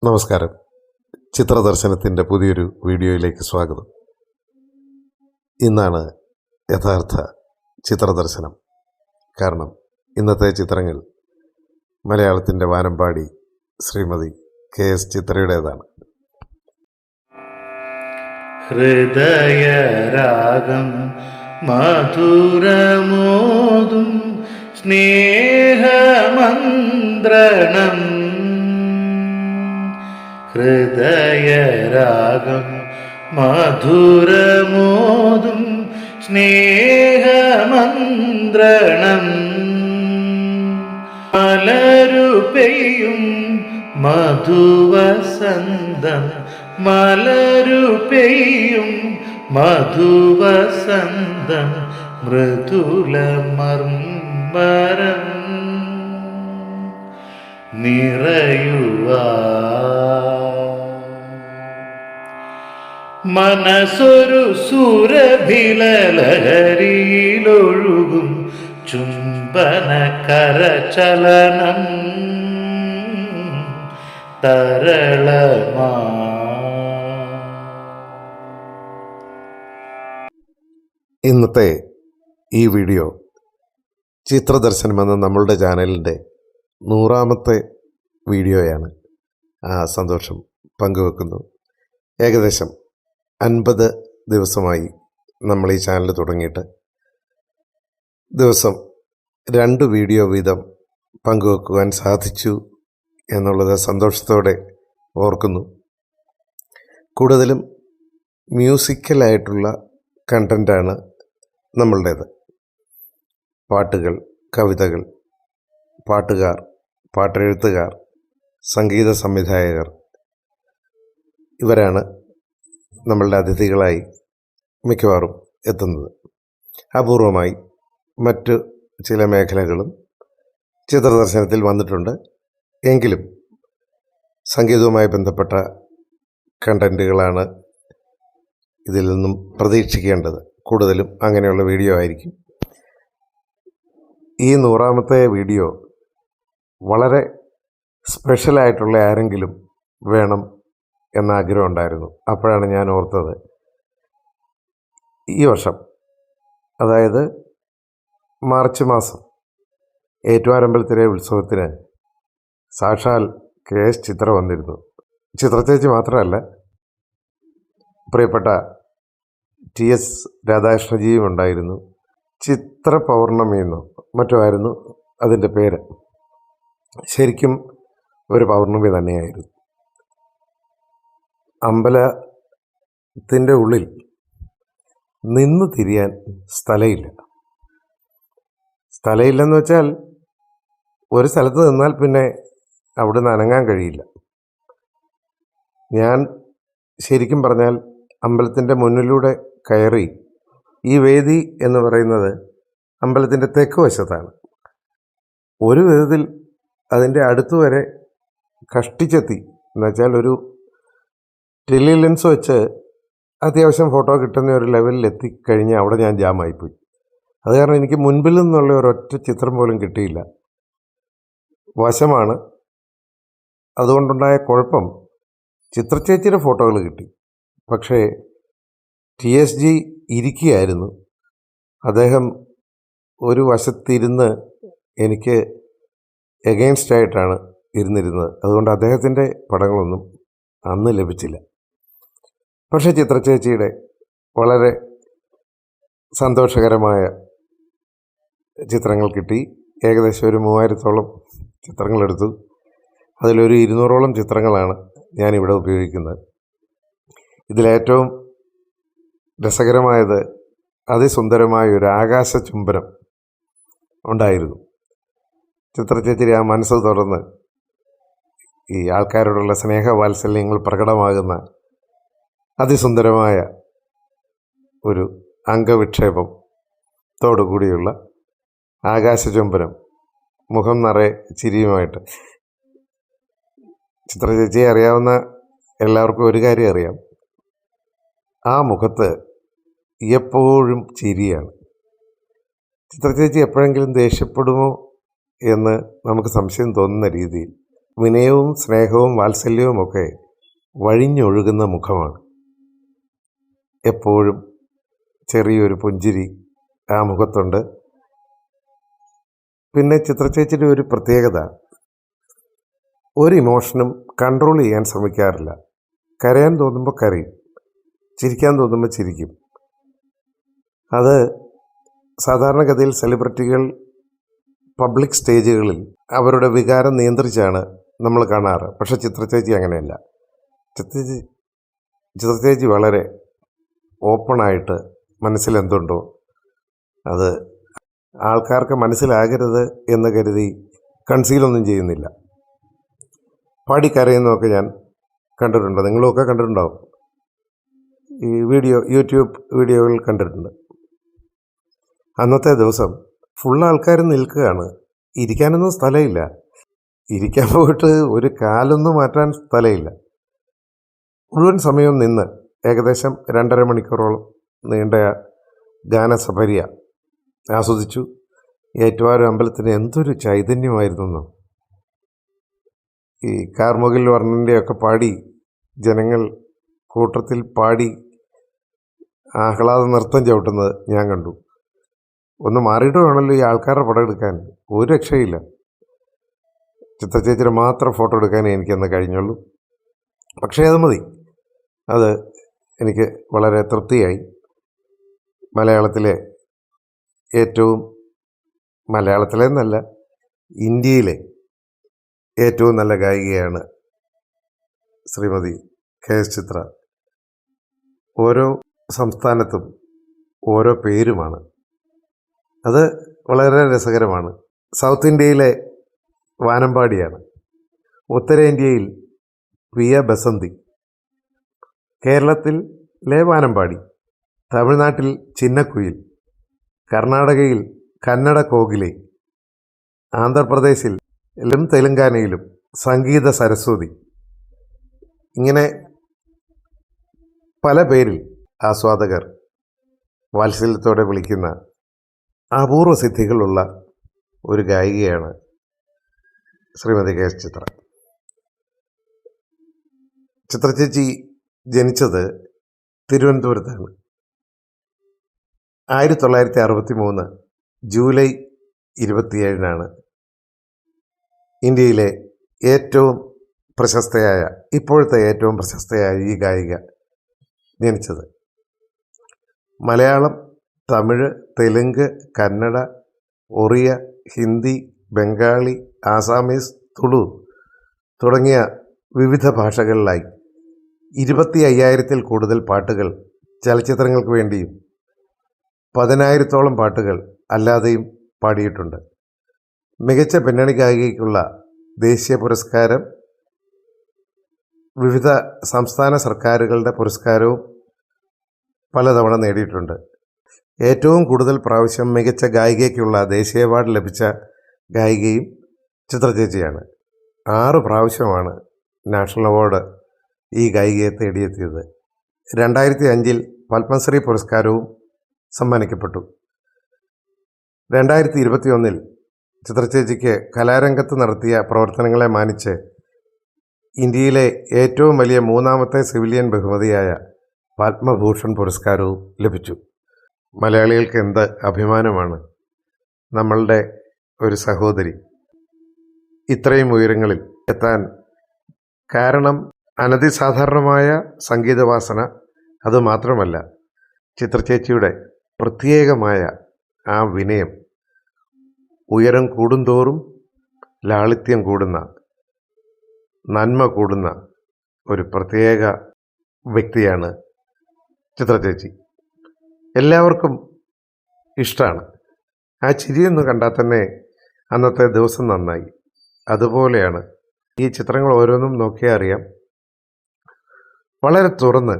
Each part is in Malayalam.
നമസ്കാരം. ചിത്രദർശനത്തിൻ്റെ പുതിയൊരു വീഡിയോയിലേക്ക് സ്വാഗതം. ഇന്നാണ് യഥാർത്ഥ ചിത്രദർശനം. കാരണം ഇന്നത്തെ ചിത്രങ്ങൾ മലയാളത്തിൻ്റെ വാനമ്പാടി ശ്രീമതി KS ചിത്രയുടേതാണ്. ഹൃദയരാഗം മധുരമോതും സ്നേഹമന്ത്രണം, ഹൃദയരാഗം മധുരമോതും സ്നേഹമന്ത്രണം, മലരു പെയ്യും മധുവസന്തം, മലരു പെയ്യും മധുവസന്തം, മൃദുലമർമ്മരം നിറയുവാ, മനസ്സൊരു സുരഭിലഹരിയിലൊഴുകും ചുംബന കരചലനം തരളമാ. ഇന്നത്തെ ഈ വീഡിയോ ചിത്രദർശനം എന്ന നമ്മളുടെ ചാനലിൻ്റെ 100ാമത്തെ വീഡിയോയാണ്. ആ സന്തോഷം പങ്കുവെക്കുന്നു. ഏകദേശം 50 ദിവസമായി നമ്മൾ ഈ ചാനൽ തുടങ്ങിയിട്ട് ദിവസം 2 വീഡിയോ വീതം പങ്കുവെക്കുവാൻ സാധിച്ചു എന്നുള്ളത് സന്തോഷത്തോടെ ഓർക്കുന്നു. കൂടുതലും മ്യൂസിക്കലായിട്ടുള്ള കണ്ടൻ്റാണ് നമ്മളുടേത്. പാട്ടുകൾ, കവിതകൾ, പാട്ടുകാർ, പാട്ടെഴുത്തുകാർ, സംഗീത സംവിധായകർ, ഇവരാണ് നമ്മളുടെ അതിഥികളായി മിക്കവാറും എത്തുന്നത്. അപൂർവമായി മറ്റു ചില മേഖലകളും ചിത്രദർശനത്തിൽ വന്നിട്ടുണ്ട്. എങ്കിലും സംഗീതവുമായി ബന്ധപ്പെട്ട കണ്ടൻറ്റുകളാണ് ഇതിൽ നിന്നും പ്രതീക്ഷിക്കേണ്ടത്. കൂടുതലും അങ്ങനെയുള്ള വീഡിയോ ആയിരിക്കും. ഈ 100ാമത്തെ വീഡിയോ വളരെ സ്പെഷ്യലായിട്ടുള്ള ആരെങ്കിലും വേണം എന്ന ആഗ്രഹം ഉണ്ടായിരുന്നു. അപ്പോഴാണ് ഞാൻ ഓർത്തത്, ഈ വർഷം, അതായത് മാർച്ച് മാസം ഏറ്റുമാനമ്പലത്തിലെ ഉത്സവത്തിന് സാക്ഷാൽ KS ചിത്ര വന്നിരുന്നു. ചിത്രചേച്ചി മാത്രമല്ല, പ്രിയപ്പെട്ട TS രാധാകൃഷ്ണജിയും ഉണ്ടായിരുന്നു. ചിത്ര പൗർണമി എന്നോ മറ്റോ ആയിരുന്നു അതിൻ്റെ പേര്. ശരിക്കും ഒരു പൗർണമി തന്നെയായിരുന്നു. അമ്പലത്തിൻ്റെ ഉള്ളിൽ നിന്ന് തിരിയാൻ സ്ഥലമില്ലെന്ന് വെച്ചാൽ ഒരു സ്ഥലത്ത് നിന്നാൽ പിന്നെ അവിടെ നിന്ന് അനങ്ങാൻ കഴിയില്ല. ഞാൻ ശരിക്കും പറഞ്ഞാൽ അമ്പലത്തിൻ്റെ മുന്നിലൂടെ കയറി, ഈ വേദി എന്ന് പറയുന്നത് അമ്പലത്തിൻ്റെ തെക്ക് വശത്താണ്. ഒരു വിധത്തിൽ അതിൻ്റെ അടുത്തുവരെ കഷ്ടിച്ചെത്തി. എന്നുവെച്ചാൽ ഒരു ടെലി ലെൻസ് വെച്ച് അത്യാവശ്യം ഫോട്ടോ കിട്ടുന്ന ഒരു ലെവലിലെത്തി കഴിഞ്ഞ് അവിടെ ഞാൻ ജാമായിപ്പോയി. അത് കാരണം എനിക്ക് മുൻപിൽ നിന്നുള്ള ഒരൊറ്റ ചിത്രം പോലും കിട്ടിയില്ല. വശമാണ്. അതുകൊണ്ടുണ്ടായ കുഴപ്പം, ചിത്രചേച്ചിയുടെ ഫോട്ടോകൾ കിട്ടി. പക്ഷേ TSG ഇരിക്കുകയായിരുന്നു. അദ്ദേഹം ഒരു വശത്തിരുന്ന് എനിക്ക് എഗെയിൻസ്റ്റായിട്ടാണ് ഇരുന്നിരുന്നത്. അതുകൊണ്ട് അദ്ദേഹത്തിൻ്റെ പടങ്ങളൊന്നും അന്ന് ലഭിച്ചില്ല. പക്ഷേ ചിത്രചേച്ചിയുടെ വളരെ സന്തോഷകരമായ ചിത്രങ്ങൾ കിട്ടി. ഏകദേശം ഒരു 3000ഓളം ചിത്രങ്ങളെടുത്തു. അതിലൊരു 200ഓളം ചിത്രങ്ങളാണ് ഞാനിവിടെ ഉപയോഗിക്കുന്നത്. ഇതിലേറ്റവും രസകരമായത്, അതിസുന്ദരമായ ഒരു ആകാശ ചുംബനം ഉണ്ടായിരുന്നു. ചിത്രചേച്ചി ആ മനസ്സ് തുറന്ന് ഈ ആൾക്കാരോടുള്ള സ്നേഹവാത്സല്യങ്ങൾ പ്രകടമാകുന്ന അതിസുന്ദരമായ ഒരു അംഗവിക്ഷേപത്തോടുകൂടിയുള്ള ആകാശചുംബനം, മുഖം നിറയെ ചിരിയുമായിട്ട്. ചിത്രചേച്ചിയെ അറിയാവുന്ന എല്ലാവർക്കും ഒരു കാര്യം അറിയാം, ആ മുഖത്ത് എപ്പോഴും ചിരിയാണ്. ചിത്രചേച്ചി എപ്പോഴെങ്കിലും ദേഷ്യപ്പെടുമോ എന്ന് നമുക്ക് സംശയം തോന്നുന്ന രീതിയിൽ വിനയവും സ്നേഹവും വാത്സല്യവുമൊക്കെ വഴിഞ്ഞൊഴുകുന്ന മുഖമാണ്. എപ്പോഴും ചെറിയൊരു പുഞ്ചിരി ആ മുഖത്തുണ്ട്. പിന്നെ ചിത്രചേച്ചിയുടെ ഒരു പ്രത്യേകത, ഒരു ഇമോഷനും കൺട്രോൾ ചെയ്യാൻ ശ്രമിക്കാറില്ല. കരയാൻ തോന്നുമ്പോൾ കരയും, ചിരിക്കാൻ തോന്നുമ്പോൾ ചിരിക്കും. അത് സാധാരണഗതിയിൽ സെലിബ്രിറ്റികൾ പബ്ലിക് സ്റ്റേജുകളിൽ അവരുടെ വികാരം നിയന്ത്രിച്ചാണ് നമ്മൾ കാണാറ്. പക്ഷെ ചിത്രചേച്ചി അങ്ങനെയല്ല. ചിത്രചേച്ചി വളരെ ഓപ്പണായിട്ട് മനസ്സിലെന്തുണ്ടോ അത് ആൾക്കാർക്ക് മനസ്സിലാകരുത് എന്ന് കരുതി കൺസീലൊന്നും ചെയ്യുന്നില്ല. പാടിക്കരയുന്നതൊക്കെ ഞാൻ കണ്ടിട്ടുണ്ട്, നിങ്ങളുമൊക്കെ കണ്ടിട്ടുണ്ടാവും. ഈ യൂട്യൂബ് വീഡിയോകൾ കണ്ടിട്ടുണ്ട്. അന്നത്തെ ദിവസം ഫുൾ ആൾക്കാർ നിൽക്കുകയാണ്, ഇരിക്കാനൊന്നും സ്ഥലമില്ല. ഇരിക്കാൻ പോയിട്ട് ഒരു കാലൊന്നും മാറ്റാൻ സ്ഥലമില്ല. മുഴുവൻ സമയവും നിന്ന് ഏകദേശം 2.5 മണിക്കൂറോളം നീണ്ട ഗാനസഭര്യ ആസ്വദിച്ചു. ഏറ്റുവാരം അമ്പലത്തിന് എന്തൊരു ചൈതന്യമായിരുന്നെന്നോ. ഈ കാർമുകിൽ വർണ്ണൻ്റെയൊക്കെ പാടി ജനങ്ങൾ കൂട്ടത്തിൽ പാടി ആഹ്ലാദ നൃത്തം ചവിട്ടുന്നത് ഞാൻ കണ്ടു. ഒന്ന് മാറിയിട്ട് വേണമല്ലോ ഈ ആൾക്കാരുടെ പടം എടുക്കാൻ. ഒരു രക്ഷയില്ല. ചിത്രചേച്ചിയുടെ മാത്രം ഫോട്ടോ എടുക്കാനേ എനിക്കന്ന് കഴിഞ്ഞുള്ളൂ. പക്ഷേ അത് മതി, അത് എനിക്ക് വളരെ തൃപ്തിയായി. മലയാളത്തിലെ എന്നല്ല, ഇന്ത്യയിലെ ഏറ്റവും നല്ല ഗായികയാണ് ശ്രീമതി KS ചിത്ര. ഓരോ സംസ്ഥാനത്തും ഓരോ പേരുമാണ്. അത് വളരെ രസകരമാണ്. സൗത്ത് ഇന്ത്യയിലെ വാനമ്പാടിയാണ്, ഉത്തരേന്ത്യയിൽ പ്രിയ ബസന്തി, കേരളത്തിലെ വാനമ്പാടി, തമിഴ്നാട്ടിൽ ചിന്നക്കുയിൽ, കർണാടകയിൽ കന്നഡ കോകിലെ, ആന്ധ്രാപ്രദേശിലും തെലുങ്കാനയിലും സംഗീത സരസ്വതി. ഇങ്ങനെ പല പേരിൽ ആസ്വാദകർ വാത്സല്യത്തോടെ വിളിക്കുന്ന അപൂർവ സിദ്ധികളുള്ള ഒരു ഗായികയാണ് ശ്രീമതി KS ചിത്ര. ചിത്രചേച്ചി ജനിച്ചത് തിരുവനന്തപുരത്താണ്. 1963 ജൂലൈ 27 ഇന്ത്യയിലെ ഇപ്പോഴത്തെ ഏറ്റവും പ്രശസ്തയായ ഈ ഗായിക ജനിച്ചത്. മലയാളം, തമിഴ്, തെലുങ്ക്, കന്നഡ, ഒറിയ, ഹിന്ദി, ബംഗാളി, ആസാമീസ്, തുളു തുടങ്ങിയ വിവിധ ഭാഷകളിലായി 25,000-ൽ കൂടുതൽ പാട്ടുകൾ ചലച്ചിത്രങ്ങൾക്ക് വേണ്ടിയും 10,000-ഓളം പാട്ടുകൾ അല്ലാതെയും പാടിയിട്ടുണ്ട്. മികച്ച പിന്നണി ഗായികയ്ക്കുള്ള ദേശീയ പുരസ്കാരം, വിവിധ സംസ്ഥാന സർക്കാരുകളുടെ പുരസ്കാരവും പലതവണ നേടിയിട്ടുണ്ട്. ഏറ്റവും കൂടുതൽ പ്രാവശ്യം മികച്ച ഗായികയ്ക്കുള്ള ദേശീയ അവാർഡ് ലഭിച്ച ഗായികയും ചിത്രചേച്ചിയാണ്. 6 പ്രാവശ്യമാണ് നാഷണൽ അവാർഡ് ഈ ഗായികയെ തേടിയെത്തിയത്. 2005 പത്മശ്രീ പുരസ്കാരവും സമ്മാനിക്കപ്പെട്ടു. 2021 ചിത്രചേച്ചിക്ക് കലാരംഗത്ത് നടത്തിയ പ്രവർത്തനങ്ങളെ മാനിച്ച് ഇന്ത്യയിലെ ഏറ്റവും വലിയ 3ാമത്തെ സിവിലിയൻ ബഹുമതിയായ പത്മഭൂഷൺ പുരസ്കാരവും ലഭിച്ചു. മലയാളികൾക്ക് എന്ത് അഭിമാനമാണ് നമ്മളുടെ ഒരു സഹോദരി ഇത്രയും ഉയരങ്ങളിൽ എത്താൻ കാരണം. അനധിസാധാരണമായ സംഗീതവാസന, അതുമാത്രമല്ല ചിത്രചേച്ചിയുടെ പ്രത്യേകമായ ആ വിനയം. ഉയരം കൂടുന്തോറും ലാളിത്യം കൂടുന്ന, നന്മ കൂടുന്ന ഒരു പ്രത്യേക വ്യക്തിയാണ് ചിത്രചേച്ചി. എല്ലാവർക്കും ഇഷ്ടമാണ്. ആ ചിരിയൊന്ന് കണ്ടാൽ തന്നെ അന്നത്തെ ദിവസം നന്നായി. അതുപോലെയാണ് ഈ ചിത്രങ്ങൾ ഓരോന്നും നോക്കിയാൽ അറിയാം. വളരെ തുറന്ന്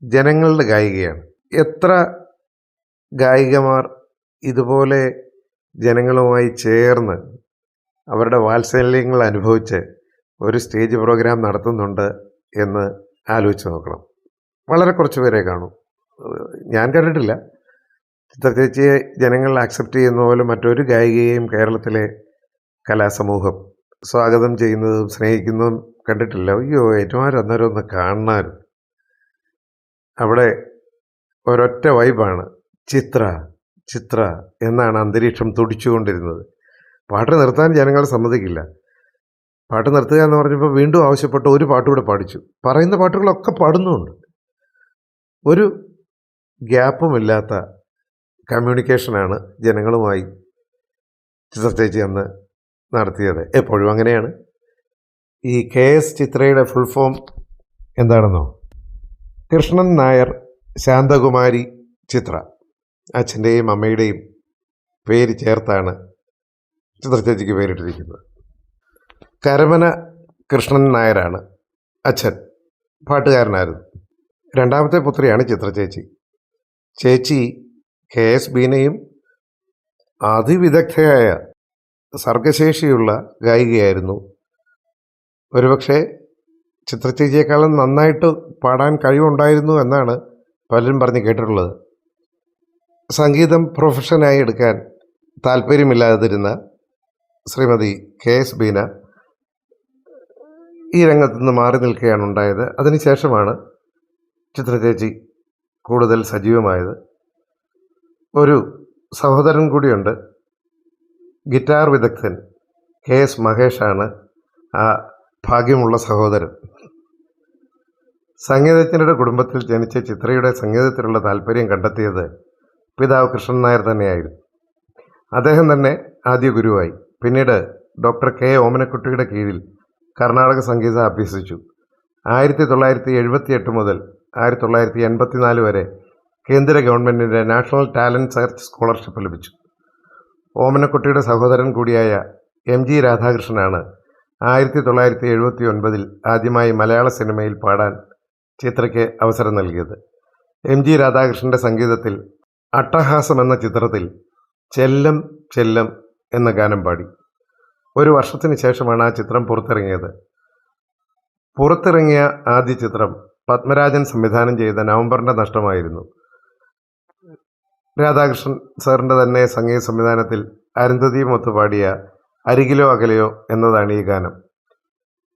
ജനങ്ങളുടെ ഗായികയാണ്. എത്ര ഗായികമാർ ഇതുപോലെ ജനങ്ങളുമായി ചേർന്ന് അവരുടെ വാത്സല്യങ്ങൾ അനുഭവിച്ച് ഒരു സ്റ്റേജ് പ്രോഗ്രാം നടത്തുന്നുണ്ട് എന്ന് ആലോചിച്ച് നോക്കണം. വളരെ കുറച്ച് പേരെ കാണും. ഞാൻ കണ്ടിട്ടില്ല. ചിത്രചേച്ചിയെ ജനങ്ങൾ ആക്സെപ്റ്റ് ചെയ്യുന്ന പോലെ മറ്റൊരു ഗായികയെയും കേരളത്തിലെ കലാസമൂഹം സ്വാഗതം ചെയ്യുന്നതും സ്നേഹിക്കുന്നതും കണ്ടിട്ടില്ല. അയ്യോ, ഏറ്റുമാനൂർ അന്നേരം ഒന്ന് കാണണമായിരുന്നു. അവിടെ ഒരൊറ്റ വൈബാണ്. ചിത്ര ചിത്ര എന്നാണ് അന്തരീക്ഷം തുടിച്ചുകൊണ്ടിരുന്നത്. പാട്ട് നിർത്താൻ ജനങ്ങൾ സമ്മതിക്കില്ല. പാട്ട് നിർത്തുക എന്ന് പറഞ്ഞപ്പോൾ വീണ്ടും ആവശ്യപ്പെട്ട് ഒരു പാട്ടുകൂടെ പാടിച്ചു. പറയുന്ന പാട്ടുകളൊക്കെ പാടുന്നുമുണ്ട്. ഒരു ഗ്യാപ്പുമില്ലാത്ത കമ്മ്യൂണിക്കേഷനാണ് ജനങ്ങളുമായി ചിത്ര ചേച്ചി അന്ന് നടത്തിയത്. എപ്പോഴും അങ്ങനെയാണ്. ഈ KS ചിത്രയുടെ ഫുൾ ഫോം എന്താണെന്നോ? കൃഷ്ണൻ നായർ ശാന്തകുമാരി ചിത്ര. അച്ഛൻ്റെയും അമ്മയുടെയും പേര് ചേർത്താണ് ചിത്ര ചേച്ചിക്ക് പേരിട്ടിരിക്കുന്നത്. കരമന കൃഷ്ണൻ നായരാണ് അച്ഛൻ. പാട്ടുകാരനായിരുന്നു. രണ്ടാമത്തെ പുത്രിയാണ് ചിത്ര ചേച്ചി. ചേച്ചി KS ബീനയും അതിവിദഗ്ധയായ സർഗശേഷിയുള്ള ഗായികയായിരുന്നു. ഒരുപക്ഷെ ചിത്ര ചേച്ചിയേക്കാളും നന്നായിട്ട് പാടാൻ കഴിവുണ്ടായിരുന്നു എന്നാണ് പലരും പറഞ്ഞ് കേട്ടിട്ടുള്ളത്. സംഗീതം പ്രൊഫഷനായി എടുക്കാൻ താല്പര്യമില്ലാതിരുന്ന ശ്രീമതി KS ബീന ഈ രംഗത്തു നിന്ന് മാറി നിൽക്കുകയാണ് ഉണ്ടായത്. അതിനുശേഷമാണ് ചിത്ര ചേച്ചി കൂടുതൽ സജീവമായത്. ഒരു സഹോദരൻ കൂടിയുണ്ട്, ഗിറ്റാർ വിദഗ്ധൻ KS മഹേഷാണ് ആ ഭാഗ്യമുള്ള സഹോദരൻ. സംഗീതജ്ഞരുടെ കുടുംബത്തിൽ ജനിച്ച ചിത്രയുടെ സംഗീതത്തിലുള്ള താല്പര്യം കണ്ടെത്തിയത് പിതാവ് കൃഷ്ണൻ നായർ തന്നെയായിരുന്നു. അദ്ദേഹം തന്നെ ആദ്യ ഗുരുവായി. പിന്നീട് ഡോക്ടർ K ഓമനക്കുട്ടിയുടെ കീഴിൽ കർണാടക സംഗീതം അഭ്യസിച്ചു. 1978 മുതൽ 1984 വരെ കേന്ദ്ര ഗവൺമെൻറ്റിൻ്റെ നാഷണൽ ടാലൻറ്റ് സെർച്ച് സ്കോളർഷിപ്പ് ലഭിച്ചു. ഓമനക്കുട്ടിയുടെ സഹോദരൻ കൂടിയായ MG രാധാകൃഷ്ണനാണ് 1979 ആദ്യമായി മലയാള സിനിമയിൽ പാടാൻ ചിത്രയ്ക്ക് അവസരം നൽകിയത്. MG രാധാകൃഷ്ണൻ്റെ സംഗീതത്തിൽ അട്ടഹാസം എന്ന ചിത്രത്തിൽ ചെല്ലം ചെല്ലം എന്ന ഗാനം പാടി. ഒരു വർഷത്തിന് ശേഷമാണ് ആ ചിത്രം പുറത്തിറങ്ങിയത്. പുറത്തിറങ്ങിയ ആദ്യ ചിത്രം പത്മരാജൻ സംവിധാനം ചെയ്ത നവംബറിൻ്റെ നഷ്ടമായിരുന്നു. രാധാകൃഷ്ണൻ സാറിൻ്റെ തന്നെ സംഗീത സംവിധാനത്തിൽ അരുന്ധതിയുമൊത്ത് പാടിയ അരികിലോ അകലെയോ എന്നതാണ് ഈ ഗാനം.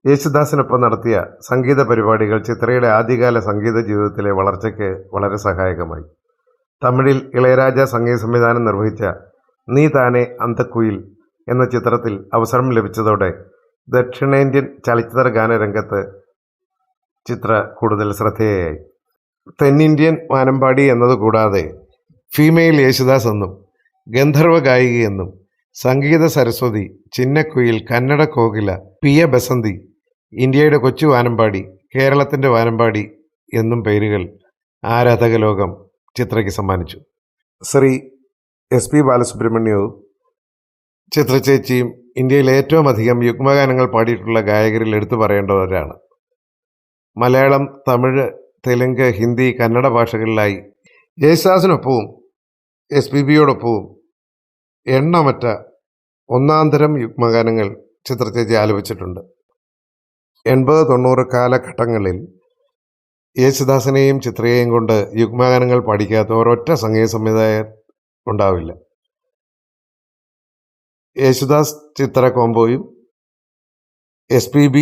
യേശുദാസിനൊപ്പം നടത്തിയ സംഗീത പരിപാടികൾ ചിത്രയുടെ ആദ്യകാല സംഗീത ജീവിതത്തിലെ വളർച്ചയ്ക്ക് വളരെ സഹായകമായി. തമിഴിൽ ഇളയരാജ സംഗീത സംവിധാനം നിർവഹിച്ച നീ താനെ അന്തക്കുയിൽ എന്ന ചിത്രത്തിൽ അവസരം ലഭിച്ചതോടെ ദക്ഷിണേന്ത്യൻ ചലച്ചിത്ര ഗാനരംഗത്ത് ചിത്ര കൂടുതൽ ശ്രദ്ധേയയായി. തെന്നിന്ത്യൻ വാനമ്പാടി എന്നതുകൂടാതെ ഫീമെയിൽ യേശുദാസ് എന്നും ഗന്ധർവ ഗായികയെന്നും സംഗീത സരസ്വതി, ചിന്നക്കുയിൽ, കന്നഡ കോകില, പിയ ബസന്തി, ഇന്ത്യയുടെ കൊച്ചു വാനമ്പാടി, കേരളത്തിൻ്റെ വാനമ്പാടി എന്നും പേരുകൾ ആരാധക ലോകം ചിത്രയ്ക്ക് സമ്മാനിച്ചു. ശ്രീ SP ബാലസുബ്രഹ്മണ്യവും ചിത്ര ചേച്ചിയും ഇന്ത്യയിൽ ഏറ്റവും അധികം യുഗ്മഗാനങ്ങൾ പാടിയിട്ടുള്ള ഗായകരിൽ എടുത്തു പറയേണ്ടവരാണ്. മലയാളം, തമിഴ്, തെലുങ്ക്, ഹിന്ദി, കന്നഡ ഭാഷകളിലായി യേശുദാസിനൊപ്പവും SPBയോടൊപ്പവും എണ്ണമറ്റ ഒന്നാന്തരം യുഗ്മഗാനങ്ങൾ ചിത്ര ചേച്ചി ആലപിച്ചിട്ടുണ്ട്. 80-90 കാലഘട്ടങ്ങളിൽ യേശുദാസിനെയും ചിത്രയെയും കൊണ്ട് യുഗ്മഗാനങ്ങൾ പാടിക്കാത്ത ഒരൊറ്റ സംഗീത സംവിധായകർ ഉണ്ടാവില്ല. യേശുദാസ് ചിത്ര കോംബോയും SPB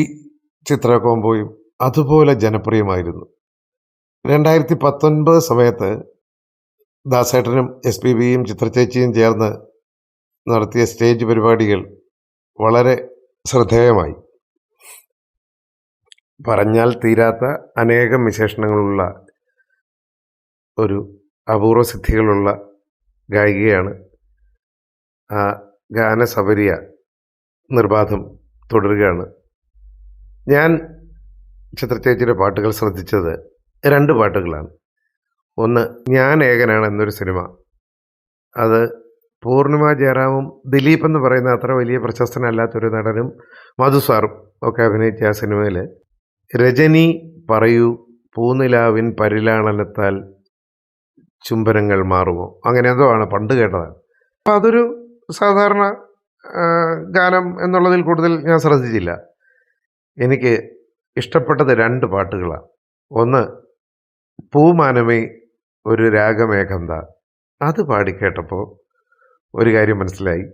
ചിത്ര കോംബോയും അതുപോലെ ജനപ്രിയമായിരുന്നു. 2019 സമയത്ത് ദാസേട്ടനും SPBയും ചിത്ര ചേച്ചിയും ചേർന്ന് നടത്തിയ സ്റ്റേജ് പരിപാടികൾ വളരെ ശ്രദ്ധേയമായി. പറഞ്ഞാൽ തീരാത്ത അനേകം വിശേഷണങ്ങളുള്ള ഒരു അപൂർവ സിദ്ധികളുള്ള ഗായികയാണ്. ആ ഗാനസബരിയ നിർബാധം തുടരുകയാണ്. ഞാൻ ചിത്ര ചേച്ചിയുടെ പാട്ടുകൾ ശ്രദ്ധിച്ചത് 2 പാട്ടുകളാണ്. ഒന്ന് ഞാൻ ഏകനാണ് എന്നൊരു സിനിമ. അത് പൂർണിമ ജയറാമും ദിലീപ് എന്ന് പറയുന്ന അത്ര വലിയ പ്രശസ്തനല്ലാത്തൊരു നടനും മധുസാറും ഒക്കെ അഭിനയിച്ച ആ സിനിമയിൽ രജനി പറയൂ പൂനിലാവിൻ പരിലാളനത്താൽ ചുംബനങ്ങൾ മാറുമോ, അങ്ങനെ എന്തോ ആണ്, പണ്ട് കേട്ടതാണ്. അപ്പോൾ അതൊരു സാധാരണ ഗാനം എന്നുള്ളതിൽ കൂടുതൽ ഞാൻ ശ്രദ്ധിച്ചില്ല. എനിക്ക് ഇഷ്ടപ്പെട്ടത് 2 പാട്ടുകളാണ്. ഒന്ന് പൂമാനമേ ഒരു രാഗമേഘന്ത. അത് പാടിക്കേട്ടപ്പോൾ ഒരു കാര്യം മനസ്സിലായി.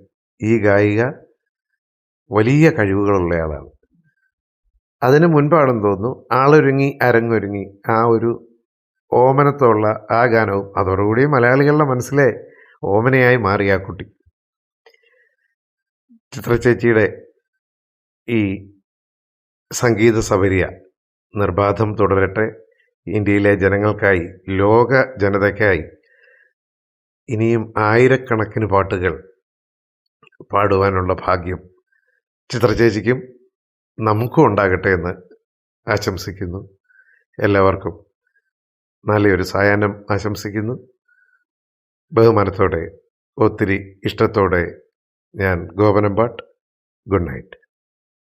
ഈ ഗായിക വലിയ കഴിവുകളുള്ളയാളാണ്. അതിന് മുൻപാണെന്ന് തോന്നുന്നു ആളൊരുങ്ങി അരങ്ങൊരുങ്ങി ആ ഒരു ഓമനത്തുള്ള ആ ഗാനവും അതോടുകൂടി മലയാളികളുടെ മനസ്സിലെ ഓമനയായി മാറി ആ കുട്ടി. ചിത്രചേച്ചിയുടെ ഈ സംഗീത സബരിയ നിർബാധം തുടരട്ടെ. ഇന്ത്യയിലെ ജനങ്ങൾക്കായി, ലോക ജനതയ്ക്കായി ഇനിയും ആയിരക്കണക്കിന് പാട്ടുകൾ പാടുവാനുള്ള ഭാഗ്യം ചിത്രചേച്ചിക്കും നമുക്കും ഉണ്ടാകട്ടെ എന്ന് ആശംസിക്കുന്നു. എല്ലാവർക്കും നല്ലൊരു സായാഹ്നം ആശംസിക്കുന്നു. ബഹുമാനത്തോടെ, ഒത്തിരി ഇഷ്ടത്തോടെ ഞാൻ ഗോപനമ്പാട്ട്. Good night.